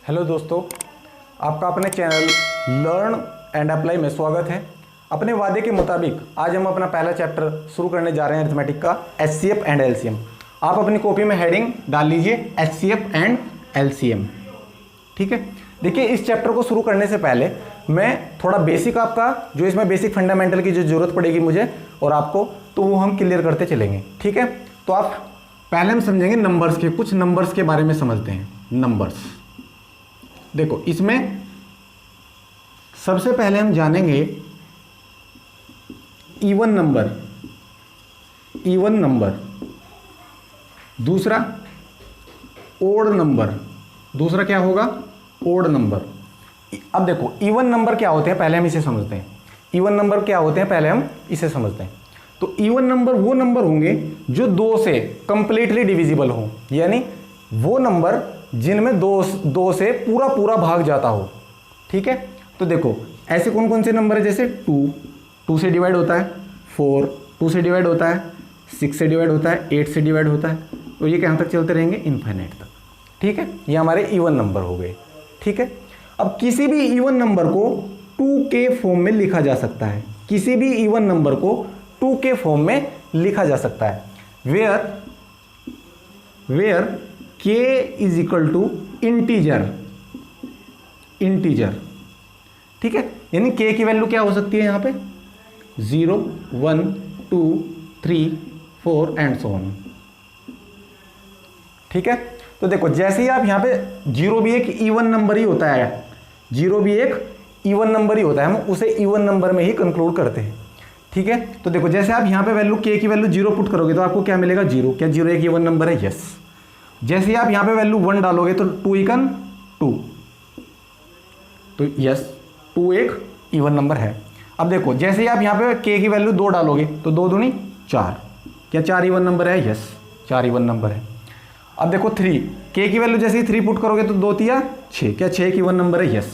Hello दोस्तों, आपका अपने चैनल लर्न एंड अप्लाई में स्वागत है। अपने वादे के मुताबिक आज हम अपना पहला चैप्टर शुरू करने जा रहे हैं अरिथमेटिक का एचसीएफ एंड एलसीएम। आप अपनी कॉपी में हेडिंग डाल लीजिए एचसीएफ एंड एलसीएम। ठीक है, देखिए इस चैप्टर को शुरू करने से पहले मैं थोड़ा बेसिक आपका जो इसमें बेसिक फंडामेंटल की जो जरूरत पड़ेगी मुझे और आपको, तो वो हम क्लियर करते चलेंगे। ठीक है, तो आप पहले हम समझेंगे नंबर्स के, कुछ नंबर्स के बारे में समझते हैं। नंबर्स देखो, इसमें सबसे पहले हम जानेंगे इवन नंबर, इवन नंबर, दूसरा ओड नंबर, दूसरा क्या होगा ओड नंबर। अब देखो इवन नंबर क्या होते हैं पहले हम इसे समझते हैं। इवन नंबर क्या होते हैं पहले हम इसे समझते हैं। तो इवन नंबर वो नंबर होंगे जो दो से कंप्लीटली डिविजिबल हो, यानी वो नंबर जिनमें दो से पूरा भाग जाता हो। ठीक है, तो देखो ऐसे कौन कौन से नंबर है, जैसे 2 से डिवाइड होता है, 4 2 से डिवाइड होता है, 6 से डिवाइड होता है, 8 से डिवाइड होता है, तो ये कहाँ तक चलते रहेंगे, इनफाइनाइट तक। ठीक है, ये हमारे इवन नंबर हो गए। ठीक है, अब किसी भी इवन नंबर को 2 के फॉर्म में लिखा जा सकता है, किसी भी इवन नंबर को 2 के फॉर्म में लिखा जा सकता है। Where k is equal to integer, integer. ठीक है, यानी k की वैल्यू क्या हो सकती है यहाँ पे 0 1 2 3 4 एंड सो ऑन। ठीक है, तो देखो जैसे ही आप यहाँ पे 0 भी एक इवन नंबर ही होता है, 0 भी एक इवन नंबर ही होता है, हम उसे इवन नंबर में ही कंक्लूड करते हैं। ठीक है, तो देखो जैसे आप यहाँ पे वैल्यू k की वैल्यू 0 पुट करोगे तो आपको क्या मिलेगा 0। क्या 0 एक इवन नंबर है? यस। जैसे ही आप यहाँ पे वैल्यू 1 डालोगे तो 2 इकन 2, तो यस 2 एक इवन नंबर है। अब देखो जैसे ही आप यहाँ पे k की वैल्यू 2 डालोगे तो 2 दूनी 4, क्या 4 इवन नंबर है? यस 4 इवन नंबर है। अब देखो 3, k की वैल्यू जैसे ही 3 पुट करोगे तो 2 तिया 6, क्या 6 एक इवन नंबर है? यस।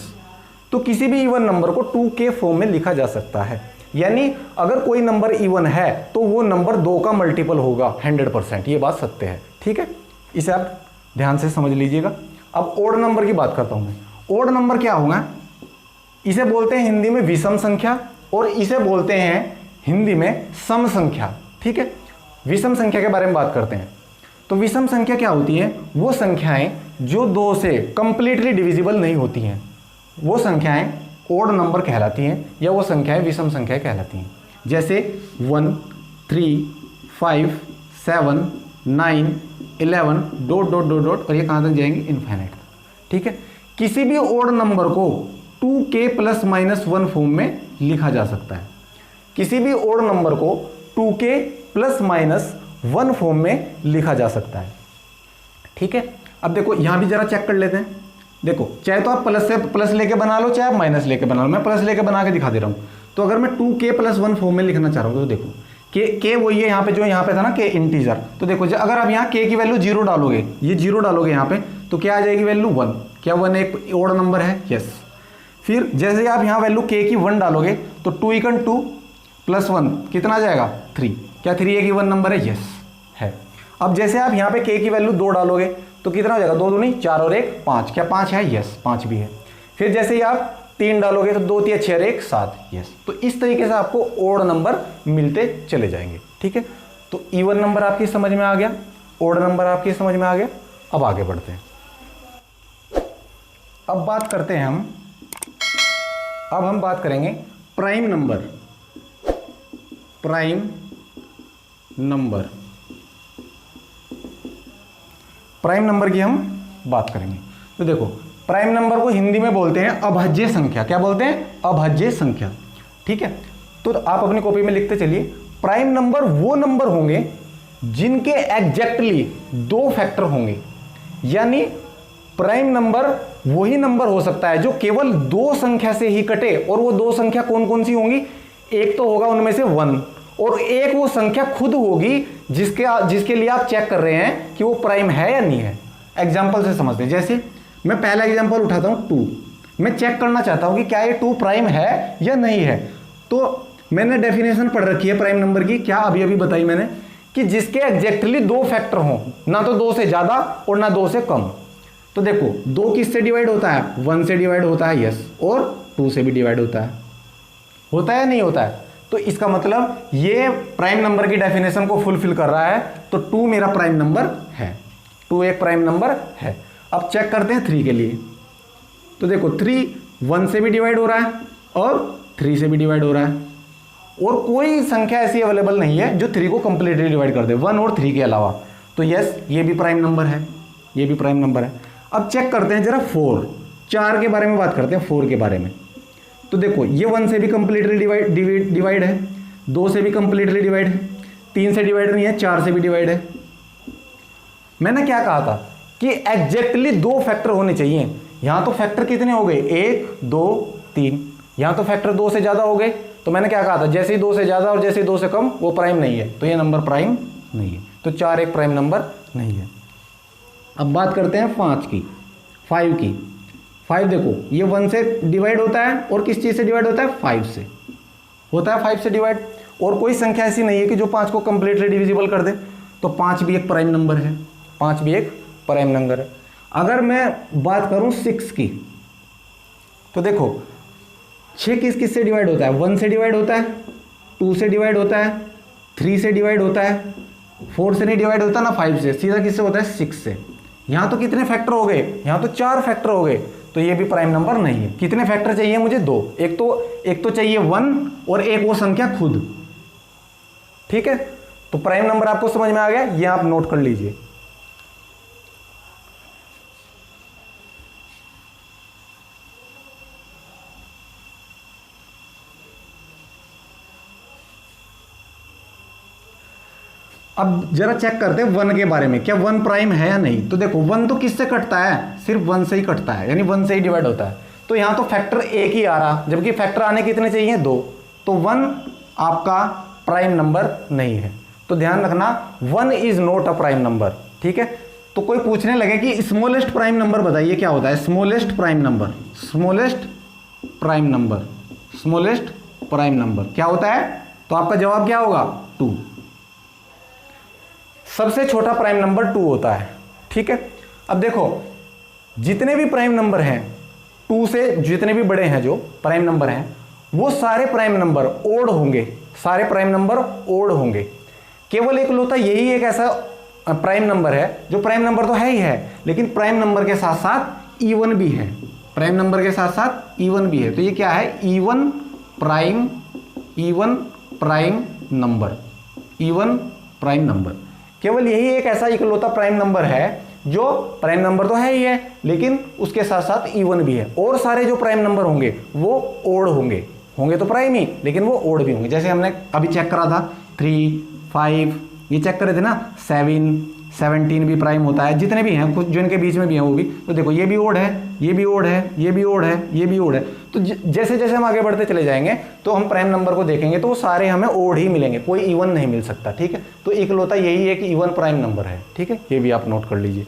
तो किसी भी इवन नंबर को 2 के फॉर्म में लिखा जा सकता है, यानी अगर कोई नंबर इवन है तो वो नंबर 2 का मल्टीपल होगा 100%, ये बात सत्य है। ठीक है, इसे आप ध्यान से समझ लीजिएगा। अब ओड नंबर की बात करता हूं मैं। ओड नंबर क्या होगा, इसे बोलते हैं हिंदी में विषम संख्या और इसे बोलते हैं हिंदी में सम संख्या। ठीक है, विषम संख्या के बारे में बात करते हैं। तो विषम संख्या क्या होती है, वो संख्याएं जो 2 से कंप्लीटली डिविजिबल नहीं होती हैं, वो संख्याएं ओड नंबर कहलाती हैं, या वो संख्याएं विषम संख्या कहलाती हैं। जैसे 1 3 5 7 9 11 डॉट डॉट डॉट डॉट, और ये कहाँ तक जाएंगे, इनफाइनाइट तक। ठीक है, किसी भी ओड नंबर को 2k प्लस माइनस 1 फॉर्म में लिखा जा सकता है, किसी भी ओड नंबर को 2k प्लस माइनस 1 फॉर्म में लिखा जा सकता है। ठीक है, अब देखो यहाँ भी जरा चेक कर लेते हैं। देखो चाहे तो आप प्लस से प्लस लेके बना लो, चाहे आप माइनस लेके बना लो, मैं प्लस लेके बना के दिखा दे रहा हूँ। तो अगर मैं 2k प्लस 1 फॉर्म में लिखना चाह रहा हूँ तो देखो के वही है यहाँ पे, जो यहाँ पे था ना के इंटीजर। तो देखो अगर आप यहाँ k की वैल्यू 0 डालोगे, ये 0 डालोगे यहाँ पे, तो क्या आ जाएगी वैल्यू 1। क्या 1 एक ओड नंबर है? यस। फिर जैसे आप यहाँ वैल्यू k की 1 डालोगे तो 2 इकन 2 प्लस 1 कितना आ जाएगा 3। क्या 3 एक इवन नंबर है? यस है। अब जैसे आप यहाँ पे k की वैल्यू 2 डालोगे तो कितना हो जाएगा, 2 दूनी 4 और 1 5। क्या 5 है? यस 5 भी है। फिर जैसे ही आप 3 डालोगे तो 2 3 6 और 1 7। यस। तो इस तरीके से आपको ओड नंबर मिलते चले जाएंगे। ठीक है, तो इवन नंबर आपकी समझ में आ गया, ओड नंबर आपकी समझ में आ गया। अब आगे बढ़ते हैं। अब बात करते हैं अब हम बात करेंगे prime number, prime number, prime number की हम बात करेंगे। तो देखो प्राइम नंबर को हिंदी में बोलते हैं अभाज्य संख्या। क्या बोलते हैं? अभाज्य संख्या। ठीक है, तो आप अपनी कॉपी में लिखते चलिए, प्राइम नंबर वो नंबर होंगे जिनके एग्जैक्टली 2 फैक्टर होंगे, यानी प्राइम नंबर वही नंबर हो सकता है जो केवल 2 संख्या से ही कटे। और वो 2 संख्या कौन कौन सी होंगी, एक तो होगा उनमें से 1, और एक वो संख्या खुद होगी जिसके लिए आप चेक कर रहे हैं कि वो प्राइम है या नहीं है। एग्जाम्पल से समझते हैं। जैसे मैं पहला एग्जाम्पल उठाता हूं 2, मैं चेक करना चाहता हूं कि क्या ये 2 प्राइम है या नहीं है। तो मैंने डेफिनेशन पढ़ रखी है प्राइम नंबर की, क्या अभी बताई मैंने, कि जिसके एग्जैक्टली 2 फैक्टर हों, ना तो 2 से ज्यादा और ना 2 से कम। तो देखो 2 किससे डिवाइड होता है, 1 से डिवाइड होता है, यस, और 2 से भी डिवाइड होता है या नहीं होता है। तो इसका मतलब ये प्राइम नंबर की डेफिनेशन को फुलफिल कर रहा है, तो 2 मेरा प्राइम नंबर है, 2 एक प्राइम नंबर है। अब चेक करते हैं 3 के लिए। तो देखो 3 1 से भी डिवाइड हो रहा है और 3 से भी डिवाइड हो रहा है, और कोई संख्या ऐसी अवेलेबल नहीं है जो 3 को कंप्लीटली डिवाइड कर दे 1 और 3 के अलावा। तो यस, ये भी प्राइम नंबर है, ये भी प्राइम नंबर है। अब चेक करते हैं जरा 4 के बारे में बात करते हैं, 4 के बारे में। तो देखो ये 1 से भी कंप्लीटली डिवाइड है, 2 से भी कंप्लीटली डिवाइड है, 3 से डिवाइड नहीं है, 4 से भी डिवाइड है। मैंने क्या कहा था कि एग्जैक्टली 2 फैक्टर होने चाहिए। यहां तो फैक्टर कितने हो गए, 1 2 3, यहां तो फैक्टर 2 से ज्यादा हो गए। तो मैंने क्या कहा था, जैसे ही 2 से ज्यादा और जैसे ही 2 से कम वो प्राइम नहीं है, तो ये नंबर प्राइम नहीं है। तो 4 एक प्राइम नंबर नहीं है। अब बात करते हैं 5 की, 5 की। 5 देखो ये 1 से डिवाइड होता है और किस चीज़ से डिवाइड होता है, 5 से होता है, 5 से डिवाइड। और कोई संख्या ऐसी नहीं है कि जो 5 को कंप्लीटली डिविजिबल कर दे। तो 5 भी एक प्राइम नंबर है, 5 भी एक प्राइम नंबर है। अगर मैं बात करूं 6 की, तो देखो 6 किस से डिवाइड होता है, 1 से डिवाइड होता है, 2 से डिवाइड होता है, 3 से डिवाइड होता है, 4 से नहीं डिवाइड होता ना 5 से, सीधा किससे होता है, 6 से। यहाँ तो कितने फैक्टर हो गए, यहाँ तो 4 फैक्टर हो गए, तो ये भी प्राइम नंबर नहीं है। कितने फैक्टर चाहिए मुझे, 2। एक तो चाहिए 1 और एक वो संख्या खुद। ठीक है, तो प्राइम नंबर आपको समझ में आ गया, ये आप नोट कर लीजिए। अब जरा चेक करते हैं 1 के बारे में, क्या 1 प्राइम है या नहीं। तो देखो 1 तो किससे कटता है, सिर्फ 1 से ही कटता है, यानी 1 से ही डिवाइड होता है। तो यहां तो फैक्टर 1 ही आ रहा, जबकि फैक्टर आने कितने चाहिए, 2। तो 1 आपका प्राइम नंबर नहीं है। तो ध्यान रखना 1 is not a prime number. ठीक है, तो कोई पूछने लगे कि स्मॉलेस्ट प्राइम नंबर बताइए क्या होता है, smallest prime number, smallest prime number, smallest prime number क्या होता है, तो आपका जवाब क्या होगा, 2। सबसे छोटा प्राइम नंबर 2 होता है। ठीक है, अब देखो जितने भी प्राइम नंबर हैं 2 से, जितने भी बड़े हैं जो प्राइम नंबर हैं, वो सारे प्राइम नंबर ओड होंगे, सारे प्राइम नंबर ओड होंगे। केवल एक लौता यही एक ऐसा प्राइम नंबर है जो प्राइम नंबर तो है ही है, लेकिन प्राइम नंबर के साथ साथ इवन भी है, प्राइम नंबर के साथ साथ इवन भी है। तो ये क्या है, even prime number, even prime number. केवल यही एक ऐसा इकलौता प्राइम नंबर है जो प्राइम नंबर तो है ही है, लेकिन उसके साथ साथ इवन भी है। और सारे जो प्राइम नंबर होंगे वो ओड होंगे तो प्राइम ही, लेकिन वो ओड भी होंगे। जैसे हमने अभी चेक करा था 3 5, ये चेक करे थे ना, 7 17 भी प्राइम होता है, जितने भी हैं कुछ जो इनके बीच में भी हैं वो भी। तो देखो ये भी ओड है, ये भी ओड है, ये भी ओड है, ये भी ओड है। तो जैसे जैसे हम आगे बढ़ते चले जाएंगे तो हम प्राइम नंबर को देखेंगे तो वो सारे हमें ओड ही मिलेंगे, कोई इवन नहीं मिल सकता। ठीक है, तो इकलौता यही एक इवन प्राइम नंबर है। ठीक है, ये भी आप नोट कर लीजिए।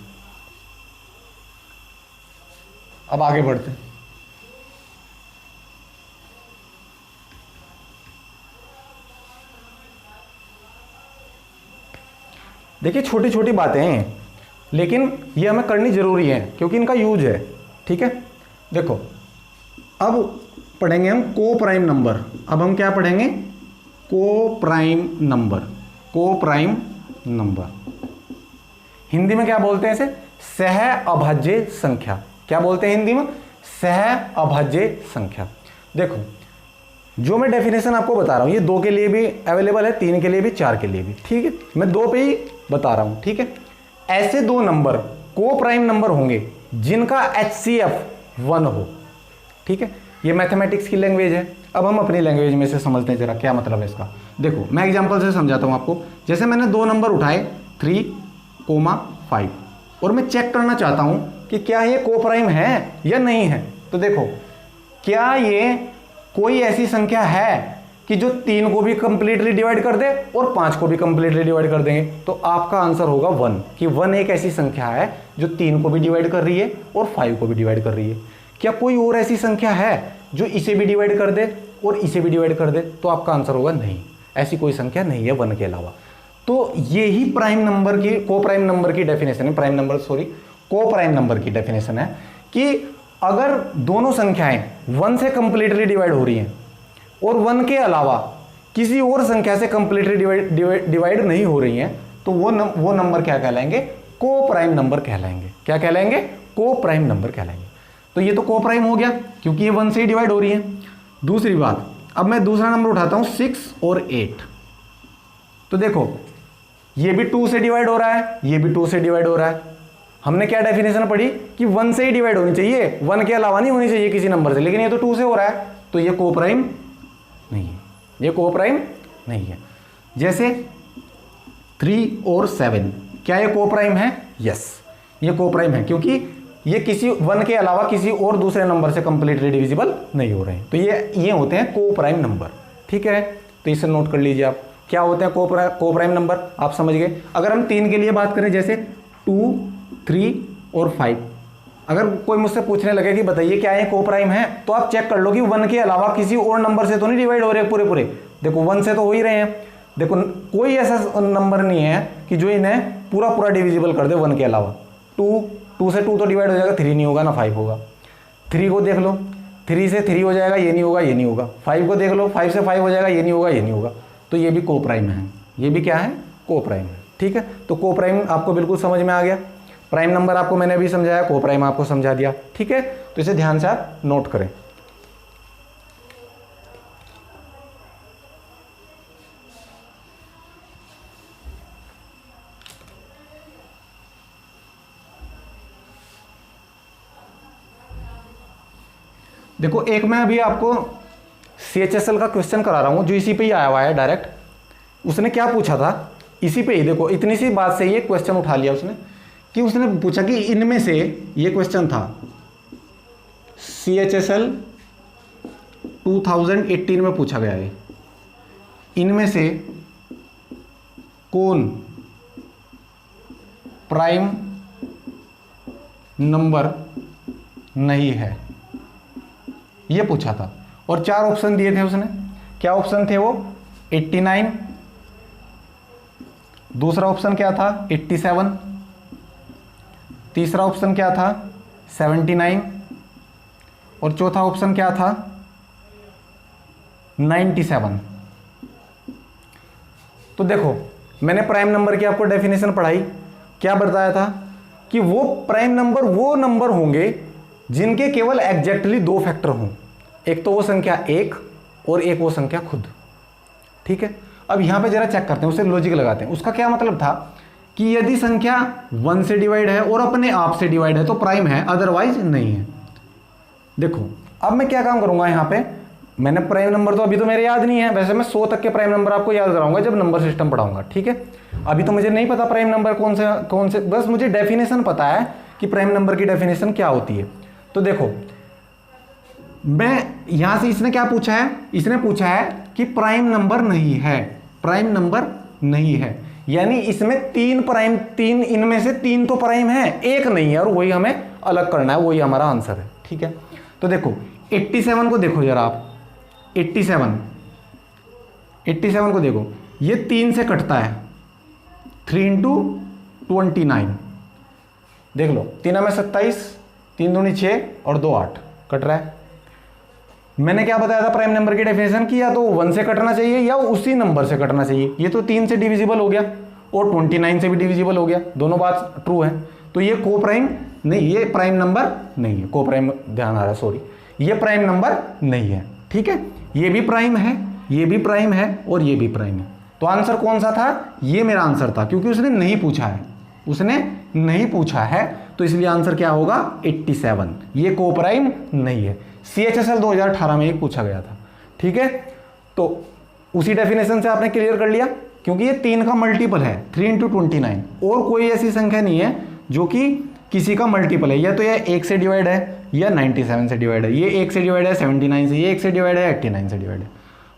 अब आगे बढ़ते हैं। देखिए छोटी छोटी बातें हैं, लेकिन ये हमें करनी जरूरी है क्योंकि इनका यूज है। ठीक है, देखो अब पढ़ेंगे हम को प्राइम नंबर। अब हम क्या पढ़ेंगे, को प्राइम नंबर, को प्राइम नंबर। हिंदी में क्या बोलते हैं इसे, सह अभाज्य संख्या। क्या बोलते हैं हिंदी में, सह अभाज्य संख्या। देखो जो मैं डेफिनेशन आपको बता रहा हूं ये 2 के लिए भी अवेलेबल है, 3 के लिए भी, 4 के लिए भी। ठीक है, मैं 2 पे ही बता रहा हूं। ठीक है, ऐसे 2 नंबर को प्राइम नंबर होंगे जिनका HCF 1 हो। ठीक है, ये मैथमेटिक्स की लैंग्वेज है। अब हम अपनी लैंग्वेज में से समझते हैं जरा क्या मतलब है इसका। देखो मैं एग्जांपल से समझाता हूं आपको। जैसे मैंने 2 नंबर उठाए 3,5 और मैं चेक करना चाहता हूं कि क्या ये को प्राइम है या नहीं है। तो देखो क्या ये कोई ऐसी संख्या है कि जो 3 को भी कंप्लीटली डिवाइड कर दे और 5 को भी कंप्लीटली डिवाइड कर देंगे। तो आपका आंसर होगा 1, कि 1 एक ऐसी संख्या है जो 3 को भी डिवाइड कर रही है और 5 को भी डिवाइड कर रही है। क्या कोई और ऐसी संख्या है जो इसे भी डिवाइड कर दे और इसे भी डिवाइड कर दे। तो आपका आंसर होगा नहीं, ऐसी कोई संख्या नहीं है 1 के अलावा। तो ये ही प्राइम नंबर की, को प्राइम नंबर की डेफिनेशन है, प्राइम नंबर सॉरी, को प्राइम नंबर की डेफिनेशन है कि अगर दोनों संख्याएं 1 से कंप्लीटली डिवाइड हो रही हैं और 1 के अलावा किसी और संख्या से कंप्लीटली डिवाइड नहीं हो रही हैं, तो वो नंबर क्या कहलाएंगे? को प्राइम नंबर कहलाएंगे। क्या कहलाएंगे? को प्राइम नंबर कहलाएंगे। तो ये तो को प्राइम हो गया क्योंकि ये 1 से ही डिवाइड हो रही है। दूसरी बात, अब मैं दूसरा नंबर उठाता हूं 6 और 8। तो देखो ये भी 2 से डिवाइड हो रहा है, ये भी 2 से डिवाइड हो रहा है। हमने क्या डेफिनेशन पढ़ी कि 1 से ही डिवाइड होनी चाहिए, 1 के अलावा नहीं होनी चाहिए किसी नंबर से, लेकिन ये तो 2 से हो रहा है, तो ये को प्राइम नहीं है, ये को प्राइम नहीं है। जैसे 3 और 7, क्या ये को प्राइम है? यस, ये को प्राइम है क्योंकि ये किसी 1 के अलावा किसी और दूसरे नंबर से कंप्लीटली डिविजिबल नहीं हो रहे हैं। तो ये होते हैं को प्राइम नंबर। ठीक है, तो इसे नोट कर लीजिए आप, क्या होते हैं को प्राइम नंबर, आप समझ गए। अगर हम 3 के लिए बात करें, जैसे 2, 3 और 5, अगर कोई मुझसे पूछने लगे कि बताइए क्या ये को प्राइम है, तो आप चेक कर लो कि 1 के अलावा किसी और नंबर से तो नहीं डिवाइड हो रहे पूरे। देखो 1 से तो हो ही रहे हैं। देखो कोई ऐसा नंबर नहीं है कि जो इन्हें पूरा डिविजिबल कर दे 1 के अलावा। 2 से 2 तो डिवाइड हो जाएगा, 3 नहीं होगा ना 5 होगा। 3 को देख लो, 3 से 3 हो जाएगा, ये नहीं होगा, ये नहीं होगा। 5 को देख लो, 5 से 5 हो जाएगा, ये नहीं होगा, ये नहीं होगा। तो ये भी को प्राइम है, ये भी क्या है? को प्राइम है। ठीक है, तो को प्राइम आपको बिल्कुल समझ में आ गया। प्राइम नंबर आपको मैंने अभी समझाया, को प्राइम आपको समझा दिया। ठीक है, तो इसे ध्यान से आप नोट करें। देखो एक मैं अभी आपको CHSL का क्वेश्चन करा रहा हूं जो इसी पे ही आया हुआ है डायरेक्ट। उसने क्या पूछा था, इसी पे ही देखो, इतनी सी बात से ये क्वेश्चन उठा लिया उसने, कि उसने पूछा कि इनमें से, ये क्वेश्चन था CHSL 2018 में पूछा गया है, इनमें से कौन प्राइम नंबर नहीं है, ये पूछा था। और 4 ऑप्शन दिए थे उसने। क्या ऑप्शन थे वो? 89, दूसरा ऑप्शन क्या था? 87, तीसरा ऑप्शन क्या था? 79, और चौथा ऑप्शन क्या था? 97। तो देखो मैंने प्राइम नंबर की आपको डेफिनेशन पढ़ाई, क्या बताया था कि वो प्राइम नंबर वो नंबर होंगे जिनके केवल एग्जैक्टली 2 फैक्टर हों। एक तो वो संख्या 1 और एक वो संख्या खुद। ठीक है, अब यहां पे जरा चेक करते हैं, उसे लॉजिक लगाते हैं। उसका क्या मतलब था कि यदि संख्या 1 से डिवाइड है और अपने आप से डिवाइड है तो प्राइम है, अदरवाइज नहीं है। देखो अब मैं क्या काम करूंगा, यहां पे मैंने प्राइम नंबर तो अभी तो मेरे याद नहीं है, वैसे मैं 100 तक के प्राइम नंबर आपको याद कराऊंगा जब नंबर सिस्टम पढ़ाऊंगा। ठीक है, अभी तो मुझे नहीं पता प्राइम नंबर कौन से, बस मुझे डेफिनेशन पता है कि प्राइम नंबर की डेफिनेशन क्या होती है। तो देखो मैं यहां से, इसने क्या पूछा है? इसने पूछा है कि प्राइम नंबर नहीं है, प्राइम नंबर नहीं है, यानी इसमें 3 इनमें से 3 तो प्राइम है, एक नहीं है, और वही हमें अलग करना है, वही हमारा आंसर है। ठीक है, तो देखो 87 को देखो जरा आप, 87 को देखो, ये 3 से कटता है, 3 × 29, देख लो 3 में 27, 3 दूनी 6 और 2 8 कट रहा है। मैंने क्या बताया था प्राइम नंबर की डेफिनेशन की, या तो 1 से कटना चाहिए या उसी नंबर से कटना चाहिए। ये तो 3 से डिविजिबल हो गया और 29 से भी डिविजिबल हो गया, दोनों बात ट्रू है। तो ये को प्राइम नहीं, ये प्राइम नंबर नहीं है। को प्राइम, ध्यान आ रहा है, सॉरी, ये प्राइम नंबर नहीं है। ठीक है, ये भी प्राइम है, ये भी प्राइम है और ये भी प्राइम है। तो आंसर कौन सा था? ये मेरा आंसर था, क्योंकि उसने नहीं पूछा है, उसने नहीं पूछा है, तो इसलिए आंसर क्या होगा? 87। ये को प्राइम नहीं है। CHSL 2018 में ही पूछा गया था। ठीक है, तो उसी डेफिनेशन से आपने क्लियर कर लिया, क्योंकि ये 3 का मल्टीपल है, 3 × 29, और कोई ऐसी संख्या नहीं है जो कि किसी का मल्टीपल है। या तो ये 1 से डिवाइड है या 97 से डिवाइड है, ये 1 से डिवाइड है 79 से, ये 1 से डिवाइड है 89 से डिवाइड है।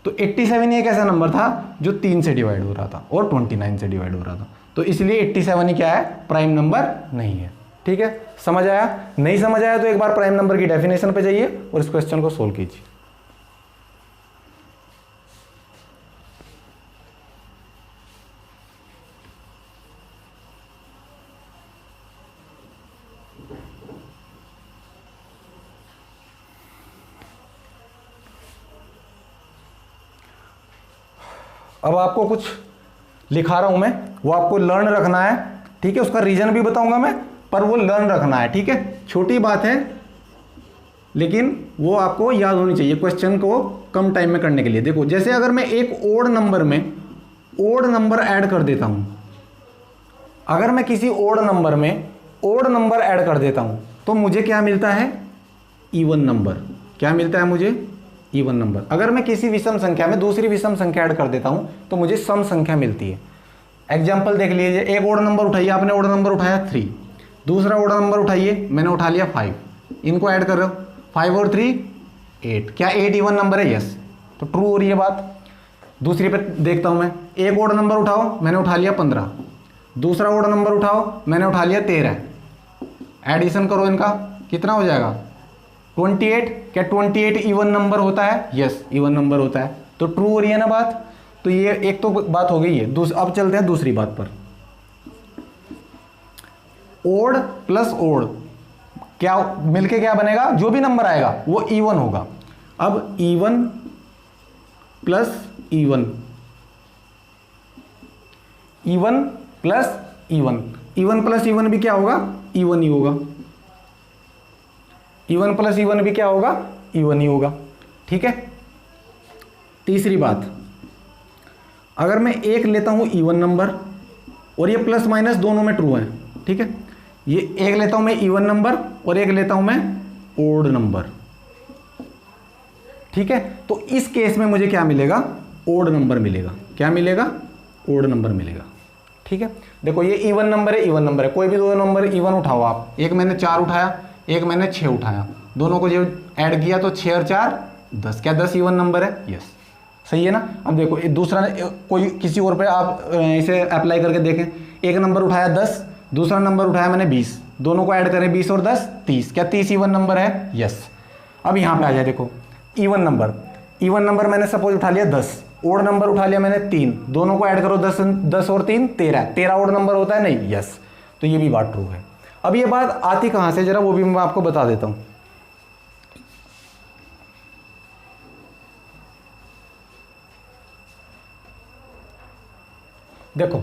तो 87 एक ऐसा नंबर था जो 3 से डिवाइड हो रहा था और 29 से डिवाइड हो रहा था, तो इसलिए 87 ही क्या है? प्राइम नंबर नहीं है। ठीक है, समझ आया? नहीं समझ आया तो एक बार प्राइम नंबर की डेफिनेशन पे जाइए और इस क्वेश्चन को सोल्व कीजिए। अब आपको कुछ लिखा रहा हूं मैं, वो आपको लर्न रखना है, ठीक है। उसका रीजन भी बताऊंगा मैं, पर वो लर्न रखना है, ठीक है। छोटी बात है लेकिन वो आपको याद होनी चाहिए क्वेश्चन को कम टाइम में करने के लिए। देखो जैसे अगर मैं एक ओड नंबर में ओड नंबर ऐड कर देता हूं, अगर मैं किसी ओड नंबर में ओड नंबर ऐड कर देता हूं तो मुझे क्या मिलता है, इवन नंबर। क्या मिलता है मुझे, इवन नंबर। अगर मैं किसी विषम संख्या में दूसरी विषम संख्या ऐड कर देता हूं तो मुझे सम संख्या मिलती है। एग्जाम्पल देख लीजिए, एक ओड नंबर उठाइए, आपने ओड नंबर उठाया 3, दूसरा ओड नंबर उठाइए, मैंने उठा लिया 5, इनको ऐड कर रहे हो, 5 और 3 8, क्या 8 इवन नंबर है, यस, तो ट्रू हो रही है बात। दूसरी पे देखता हूं मैं, एक ओड नंबर उठाओ, मैंने उठा लिया 15, दूसरा ओड नंबर उठाओ, मैंने उठा लिया 13, एडिशन करो इनका, कितना हो जाएगा 28। क्या 28 इवन नंबर होता है, यस इवन नंबर होता है, तो ट्रू हो रही है ना बात। तो ये एक तो बात हो गई है। अब चलते हैं दूसरी बात पर। ओड प्लस ओड क्या मिलके क्या बनेगा, जो भी नंबर आएगा वो इवन होगा। अब even plus even, even plus even, even plus even भी क्या होगा, इवन ही होगा। इवन प्लस इवन भी क्या होगा, इवन ही होगा, ठीक है। तीसरी बात, अगर मैं एक लेता हूं इवन नंबर और ये प्लस माइनस दोनों में ट्रू है, ठीक है, ये एक लेता हूं मैं इवन नंबर और एक लेता हूं मैं ओड नंबर, ठीक है, तो इस केस में मुझे क्या मिलेगा, ओड नंबर मिलेगा। क्या मिलेगा, ओड नंबर मिलेगा, ठीक है। देखो ये इवन नंबर है, इवन नंबर है, कोई भी दो नंबर इवन उठाओ आप, एक मैंने 4 उठाया, एक मैंने 6 उठाया, दोनों को जब ऐड किया तो 6 और 4 10, क्या 10 इवन नंबर है, यस, सही है ना। अब देखो दूसरा कोई किसी और पे आप इसे अप्लाई करके देखें, एक नंबर उठाया 10, दूसरा नंबर उठाया मैंने 20, दोनों को ऐड करें 20 और 10 30, क्या 30 इवन नंबर है, यस। अब यहाँ पे आ जाए, देखो इवन नंबर, इवन नंबर मैंने सपोज उठा लिया 10, ओड नंबर उठा लिया मैंने 3, दोनों को ऐड करो 10 और 3 13 ओड नंबर होता है, नहीं, यस, तो ये भी बात ट्रू है। अब ये बात आती कहाँ से, जरा वो भी मैं आपको बता देता हूँ। देखो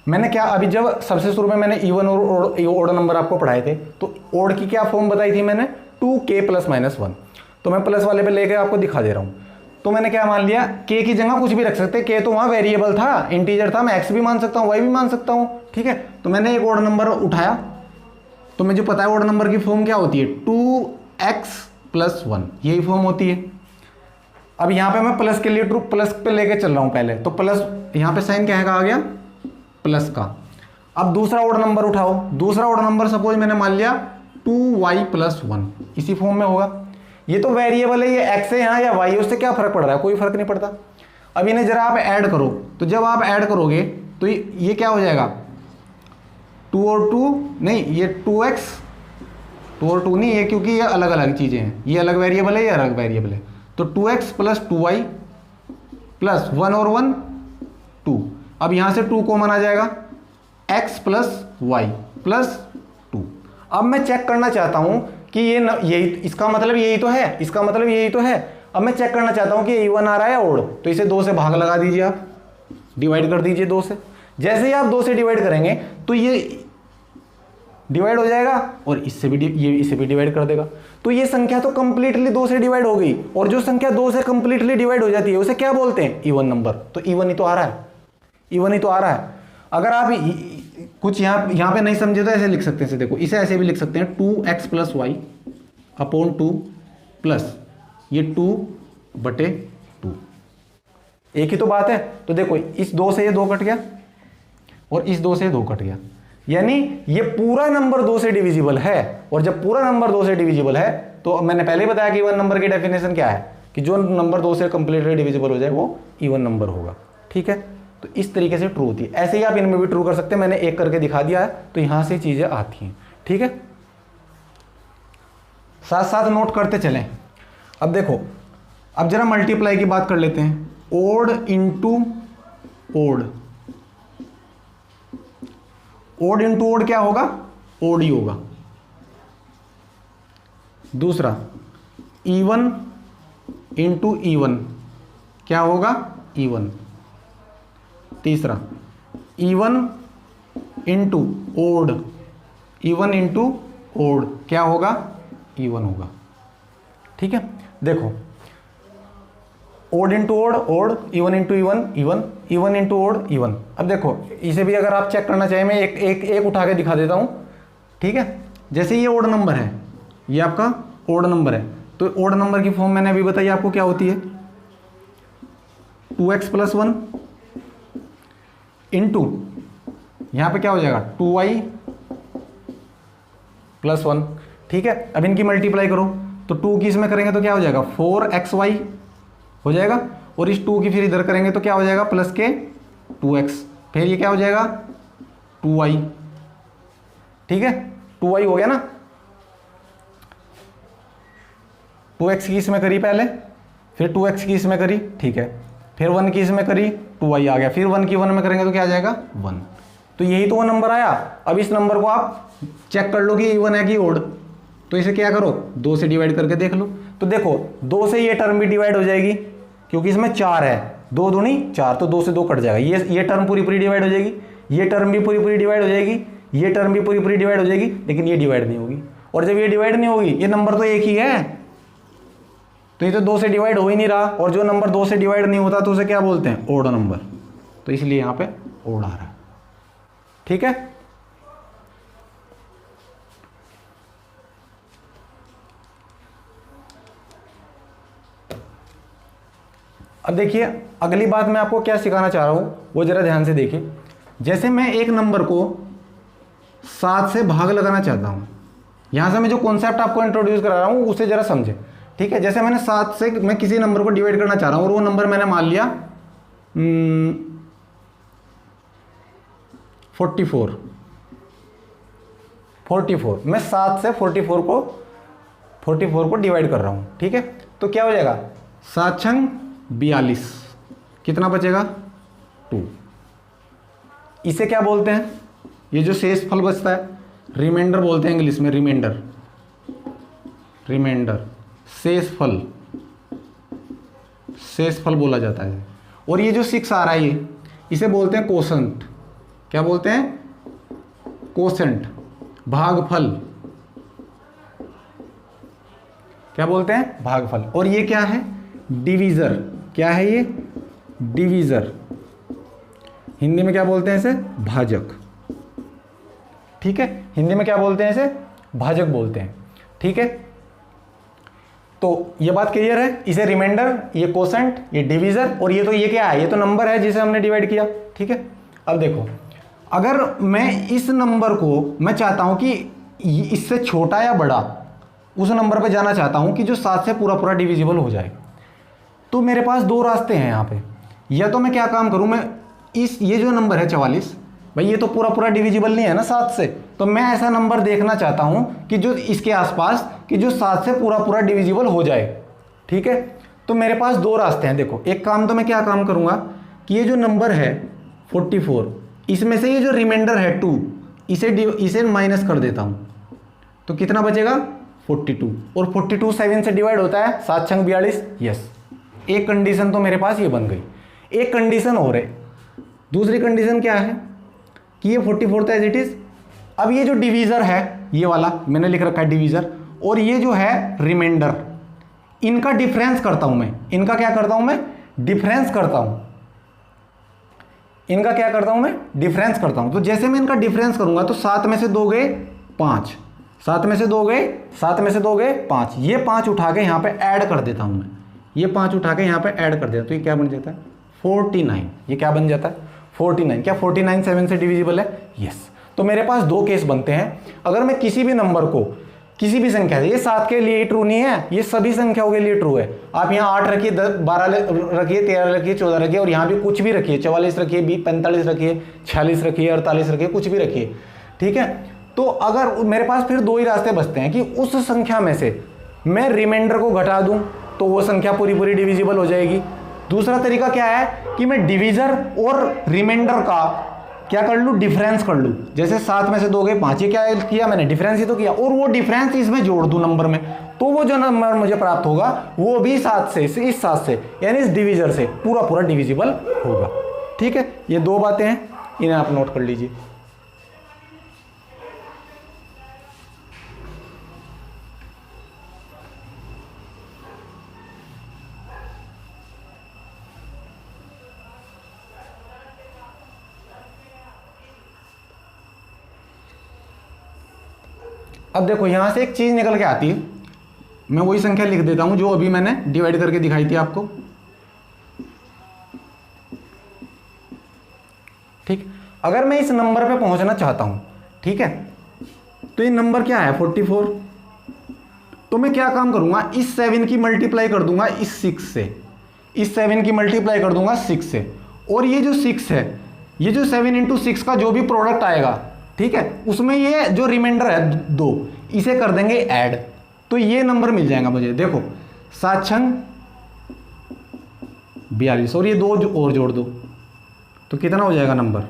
मैंने क्या अभी जब सबसे शुरू में मैंने इवन और ओड नंबर आपको पढ़ाए थे, तो ओड की क्या फॉर्म बताई थी मैंने, 2k + -1, तो मैं प्लस वाले पे लेके आपको दिखा दे रहा हूँ। तो मैंने क्या मान लिया, k की जगह कुछ भी रख सकते, k तो वहाँ वेरिएबल था, इंटीजर था, मैं x भी मान सकता हूँ, y भी मान सकता हूँ, ठीक है। तो मैंने एक ओड नंबर उठाया, तो मुझे पता है ओड नंबर की फॉर्म क्या होती है, 2x + 1, यही फॉर्म होती है। अब यहाँ पे मैं प्लस के लिए ट्रू प्लस पे लेके चल रहा हूँ पहले, तो प्लस यहाँ पे साइन क्या आ गया, प्लस का। अब दूसरा ओड नंबर उठाओ, दूसरा ओड नंबर सपोज मैंने मान लिया 2y + 1, इसी फॉर्म में होगा। ये तो वेरिएबल है, ये x है यहाँ या y है, उससे क्या फर्क पड़ रहा है, कोई फर्क नहीं पड़ता। अब इन्हें जरा आप ऐड करो, तो जब आप ऐड करोगे तो ये क्या हो जाएगा, 2 और 2 नहीं, ये 2x, 2 और 2 नहीं, ये क्योंकि ये अलग अलग चीज़ें हैं, ये अलग वेरिएबल है, ये अलग वेरिएबल है, तो 2x + 2y + 1 और 1 2। अब यहाँ से 2 कॉमन आ जाएगा, x + y + 2। अब मैं चेक करना चाहता हूँ कि यही इसका मतलब यही तो है, इसका मतलब यही तो है। अब मैं चेक करना चाहता हूँ कि इवन आ रहा है या ओड, तो इसे 2 से भाग लगा दीजिए, आप डिवाइड कर दीजिए 2 से। जैसे ही आप 2 से डिवाइड करेंगे तो ये डिवाइड हो जाएगा और इससे भी इसे भी डिवाइड कर देगा, तो ये संख्या तो कंप्लीटली 2 से डिवाइड हो गई। और जो संख्या 2 से कंप्लीटली डिवाइड हो जाती है उसे क्या बोलते हैं, इवन नंबर। तो इवन ही तो आ रहा है, इवन ही तो आ रहा है। अगर आप कुछ यहाँ पे नहीं समझे तो ऐसे लिख सकते हैं, देखो इसे ऐसे भी लिख सकते हैं, 2x + y / 2 प्लस ये 2/2, एक ही तो बात है। तो देखो इस 2 से ये 2 कट गया और इस 2 से 2 कट गया, यानी ये पूरा नंबर 2 से डिविजिबल है। और जब पूरा नंबर 2 से डिविजिबल है तो मैंने पहले ही बताया कि इवन नंबर की डेफिनेशन क्या है, कि जो नंबर 2 से कंप्लीटली डिविजिबल हो जाए वो इवन नंबर होगा, ठीक है। तो इस तरीके से ट्रू होती है। ऐसे ही आप इनमें भी ट्रू कर सकते हैं, मैंने एक करके दिखा दिया है, तो यहां से चीजें आती हैं, ठीक है। साथ साथ नोट करते चलें। अब देखो, अब जरा मल्टीप्लाई की बात कर लेते हैं, odd into odd, odd into odd क्या होगा, ओड ही होगा। दूसरा इवन इंटू इवन, क्या होगा इवन। तीसरा even into odd, even into odd क्या होगा इवन होगा। ठीक है, देखो odd into odd odd, even into even even, even into odd even. अब देखो इसे भी अगर आप चेक करना चाहें, मैं एक उठा के दिखा देता हूं। ठीक है, जैसे ये ओड नंबर है, ये आपका ओड नंबर है, तो ओड नंबर की फॉर्म मैंने अभी बताई आपको क्या होती है, 2x + 1 इंटू यहां पे क्या हो जाएगा 2y + 1। ठीक है, अब इनकी मल्टीप्लाई करो तो 2 की इसमें करेंगे तो क्या हो जाएगा 4xy हो जाएगा, और इस 2 की फिर इधर करेंगे तो क्या हो जाएगा प्लस के 2x, फिर ये क्या हो जाएगा 2y। ठीक है, 2y हो गया ना, 2x की इसमें करी पहले, फिर 2x की इसमें करी, ठीक है, फिर 1 की इसमें करी 2y आ गया, फिर 1 की 1 में करेंगे तो क्या आ जाएगा 1। तो यही तो वो नंबर आया। अब इस नंबर को आप चेक कर लो कि इवन है कि ओड, तो इसे क्या करो 2 से डिवाइड करके देख लो। तो देखो 2 से ये टर्म भी डिवाइड हो जाएगी क्योंकि इसमें 4 है, 2 दूनी 4, तो 2 से 2 कट जाएगा, ये टर्म पूरी पूरी डिवाइड हो जाएगी, ये टर्म भी पूरी पूरी डिवाइड हो जाएगी, ये टर्म भी पूरी पूरी डिवाइड हो जाएगी, लेकिन ये डिवाइड नहीं होगी। और जब ये डिवाइड नहीं होगी, ये नंबर तो एक ही है, तो ये तो 2 से डिवाइड हो ही नहीं रहा, और जो नंबर 2 से डिवाइड नहीं होता तो उसे क्या बोलते हैं ओड नंबर, तो इसलिए यहाँ पे ओड आ रहा है। ठीक है, अब देखिए अगली बात मैं आपको क्या सिखाना चाह रहा हूं वो जरा ध्यान से देखिए। जैसे मैं एक नंबर को 7 से भाग लगाना चाहता हूं, यहां से मैं जो कॉन्सेप्ट आपको इंट्रोड्यूस करा रहा हूं उसे जरा समझे। ठीक है, जैसे मैंने 7 से मैं किसी नंबर को डिवाइड करना चाह रहा हूं और वो नंबर मैंने मान लिया 44, मैं 7 से 44 को डिवाइड कर रहा हूं। ठीक है, तो क्या हो जाएगा 7 छंग 42, कितना बचेगा 2। इसे क्या बोलते हैं, ये जो शेष फल बचता है रिमाइंडर बोलते हैं इंग्लिश में, रिमाइंडर शेष फल बोला जाता है। और ये जो 6 आ रहा है ये इसे बोलते हैं कोसेंट, क्या बोलते हैं कोसेंट, भागफल, क्या बोलते हैं भागफल। और ये क्या है डिवीजर, क्या है ये डिवीजर, हिंदी में क्या बोलते हैं इसे भाजक। ठीक है, हिंदी में क्या बोलते हैं इसे भाजक बोलते हैं। ठीक है, तो ये बात क्लियर है, इसे रिमाइंडर, ये कोसेंट, ये डिवीजर, और ये तो ये क्या है, ये तो नंबर है जिसे हमने डिवाइड किया। ठीक है, अब देखो अगर मैं इस नंबर को मैं चाहता हूं कि इससे छोटा या बड़ा उस नंबर पे जाना चाहता हूं कि जो 7 से पूरा पूरा डिविजिबल हो जाए, तो मेरे पास 2 रास्ते हैं यहाँ पे। या तो मैं क्या काम करूँ, मैं ये जो नंबर है 44, भाई ये तो पूरा पूरा डिविजिबल नहीं है ना 7 से, तो मैं ऐसा नंबर देखना चाहता हूँ कि जो इसके आसपास कि जो 7 से पूरा पूरा डिविजिबल हो जाए। ठीक है, तो मेरे पास 2 रास्ते हैं। देखो एक काम तो मैं क्या काम करूँगा कि ये जो नंबर है 44, इसमें से ये जो रिमाइंडर है 2 इसे माइनस कर देता हूँ, तो कितना बचेगा 42, और 42 7 से डिवाइड होता है, 7 छंग 42। यस, एक कंडीशन तो मेरे पास ये बन गई। एक कंडीशन और है, दूसरी कंडीशन क्या है कि ये 44 था एज इट इज। अब ये जो डिवीजर है ये वाला मैंने लिख रखा है डिवीजर, और ये जो है रिमाइंडर, इनका डिफरेंस करता हूं मैं। इनका क्या करता हूं मैं डिफरेंस करता हूं, इनका क्या करता हूं मैं डिफरेंस करता हूं। तो जैसे मैं इनका डिफरेंस करूंगा तो 7 में से 2 गए 5, 7 में से 2 गए 7 में से 2 गए 5, ये 5 उठा के यहां पे ऐड कर देता हूं मैं, ये 5 उठा के यहाँ पे ऐड कर दिया, तो ये क्या बन जाता है 49। ये क्या बन जाता है 49। क्या 49 7 से डिविजिबल है? यस। तो मेरे पास 2 केस बनते हैं। अगर मैं किसी भी नंबर को किसी भी संख्या से, ये 7 के लिए ट्रू नहीं है, ये सभी संख्याओं के लिए ट्रू है। आप यहाँ 8 रखिए, 12 रखिए, 13 रखिए, 14 रखिए, और यहाँ भी कुछ भी रखिए, 44 रखिए, 45 रखिए, 46 रखिए, 48 रखिए, कुछ भी रखिए। ठीक है, तो अगर मेरे पास फिर 2 ही रास्ते बचते हैं कि उस संख्या में से मैं रिमाइंडर को घटा दूं तो वो संख्या पूरी पूरी डिविजिबल हो जाएगी। दूसरा तरीका क्या है कि मैं डिवीजर और रिमाइंडर का क्या कर लूँ, डिफरेंस कर लूँ। जैसे 7 में से 2 गए 5, ये क्या किया मैंने, डिफरेंस ही तो किया, और वो डिफरेंस इसमें जोड़ दूँ नंबर में, तो वो जो नंबर मुझे प्राप्त होगा वो भी 7 से, इस 7 से, यानी इस डिविजर से पूरा पूरा डिविजिबल होगा। ठीक है, ये 2 बातें हैं, इन्हें आप नोट कर लीजिए। अब देखो यहां से एक चीज निकल के आती है, मैं वही संख्या लिख देता हूं जो अभी मैंने डिवाइड करके दिखाई थी आपको। ठीक, अगर मैं इस नंबर पे पहुंचना चाहता हूं, ठीक है, तो ये नंबर क्या है 44, तो मैं क्या काम करूंगा, इस 7 की मल्टीप्लाई कर दूंगा इस 6 से, इस 7 की मल्टीप्लाई कर दूंगा 6 से, और ये जो 6 है, ये जो 7 इंटू 6 का जो भी प्रोडक्ट आएगा, ठीक है, उसमें ये जो रिमाइंडर है 2, इसे कर देंगे ऐड, तो ये नंबर मिल जाएगा मुझे। देखो 7 छंग 42, और ये 2 और जोड़ दो तो कितना हो जाएगा नंबर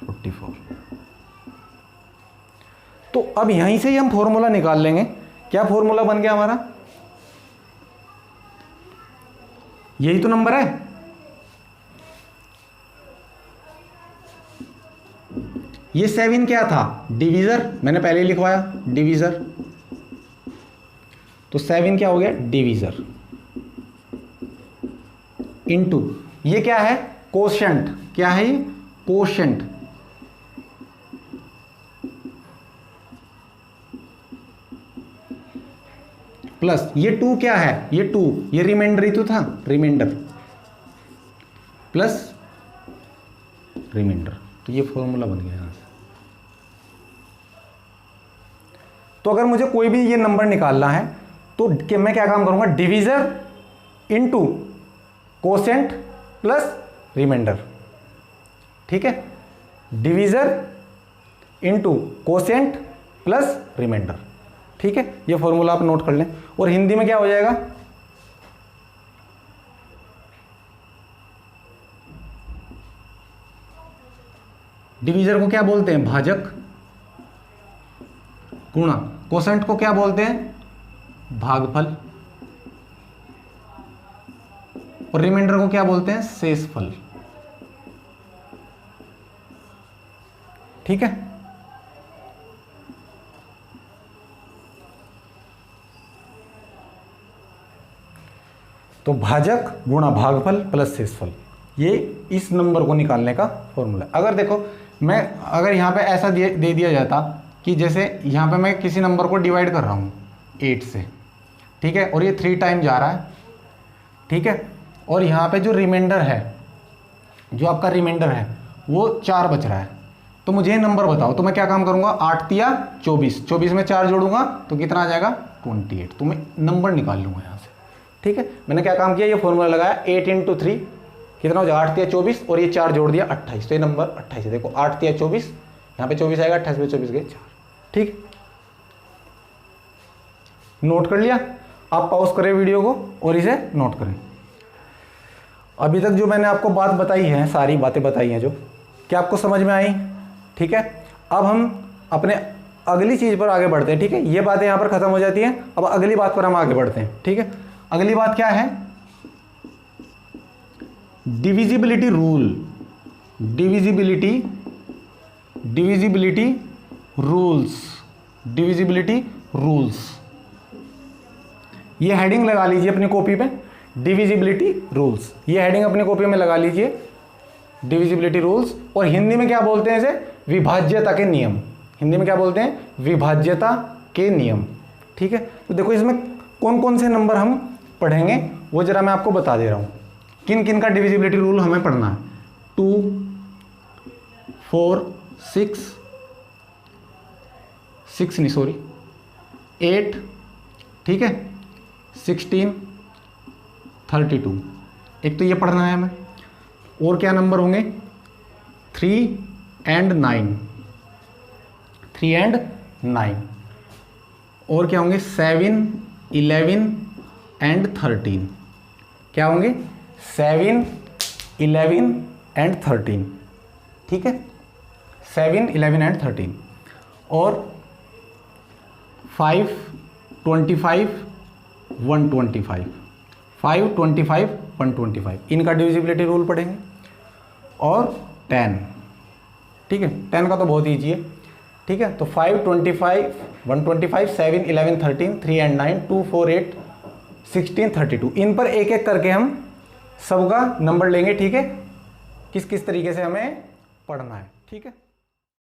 44। तो अब यहीं से ही हम फॉर्मूला निकाल लेंगे। क्या फॉर्मूला बन गया हमारा, यही तो नंबर है, ये 7 क्या था, डिवीजर, मैंने पहले ही लिखवाया डिवीजर, तो 7 क्या हो गया डिवीजर, इनटू ये क्या है कोशेंट, क्या है ये कोशेंट, प्लस ये 2 क्या है, ये 2, ये रिमाइंडर ही तो था, रिमाइंडर प्लस रिमाइंडर, तो ये फॉर्मूला बन गया यहां से। तो अगर मुझे कोई भी ये नंबर निकालना है तो मैं क्या काम करूंगा, divisor into quotient plus remainder. ठीक है, divisor into quotient plus remainder. ठीक है, ये फॉर्मूला आप नोट कर लें। और हिंदी में क्या हो जाएगा, डिवीजर को क्या बोलते हैं भाजक गुणा, कोसेंट को क्या बोलते हैं भागफल, और रिमाइंडर को क्या बोलते हैं शेषफल। ठीक है, तो भाजक गुणा भागफल प्लस शेषफल, ये इस नंबर को निकालने का फॉर्मूला। अगर देखो मैं अगर यहाँ पे ऐसा दे दिया जाता कि जैसे यहाँ पे मैं किसी नंबर को डिवाइड कर रहा हूँ 8 से, ठीक है, और ये 3 टाइम जा रहा है, ठीक है, और यहाँ पे जो रिमाइंडर है, जो आपका रिमाइंडर है वो 4 बच रहा है, तो मुझे ये नंबर बताओ। तो मैं क्या काम करूँगा, 8 तिया 24, 24 में 4 जोड़ूंगा तो कितना आ जाएगा 28, तो मैं नंबर निकाल लूँगा यहाँ से। ठीक है, मैंने क्या काम किया, ये फॉर्मूला लगाया 8 इंटू 3 कितना हो जाएगा 8 तिया 24, और ये 4 जोड़ दिया 28, तो ये नंबर 28 है। देखो 8 तिया 24, यहाँ पे 24 आएगा, 28 में 24 गए 4। ठीक, नोट कर लिया। आप पॉज करें वीडियो को और इसे नोट करें। अभी तक जो मैंने आपको बात बताई है, सारी बातें बताई हैं जो, क्या आपको समझ में आई? ठीक है, अब हम अपने अगली चीज़ पर आगे बढ़ते हैं। ठीक है, ये बातें यहाँ पर ख़त्म हो जाती हैं, अब अगली बात पर हम आगे बढ़ते हैं। ठीक है, अगली बात क्या है, divisibility rule, divisibility rules, divisibility rules. ये हेडिंग लगा लीजिए अपनी कॉपी पे, डिविजिबिलिटी रूल्स, ये हेडिंग अपनी कॉपी में लगा लीजिए, डिविजिबिलिटी रूल्स। और हिंदी में क्या बोलते हैं इसे, विभाज्यता के नियम। हिंदी में क्या बोलते हैं, विभाज्यता के नियम। ठीक है, तो देखो इसमें कौन कौन से नंबर हम पढ़ेंगे वो जरा मैं आपको बता दे रहा हूँ, किन किन का डिविजिबिलिटी रूल हमें पढ़ना है। 2, 4, 6 नहीं सॉरी 8, ठीक है, 16, 32, एक तो ये पढ़ना है हमें। और क्या नंबर होंगे, 3 and 9, 3 and 9। और क्या होंगे, 7, 11 and 13। क्या होंगे, 7, 11 and 13। ठीक है, 7, 11 एंड 13, और 5, 25, 125, 5, 25, 125 इनका डिविजिबिलिटी रूल पढ़ेंगे, और 10, ठीक है। 10 का तो बहुत ईजी है, ठीक है। तो 5, 25, 125, 7, 11, 13, 3 एंड 9, 2, 4, 8, 16, 32 इन पर एक एक करके हम सबका नंबर लेंगे, ठीक है, किस किस तरीके से हमें पढ़ना है, ठीक है।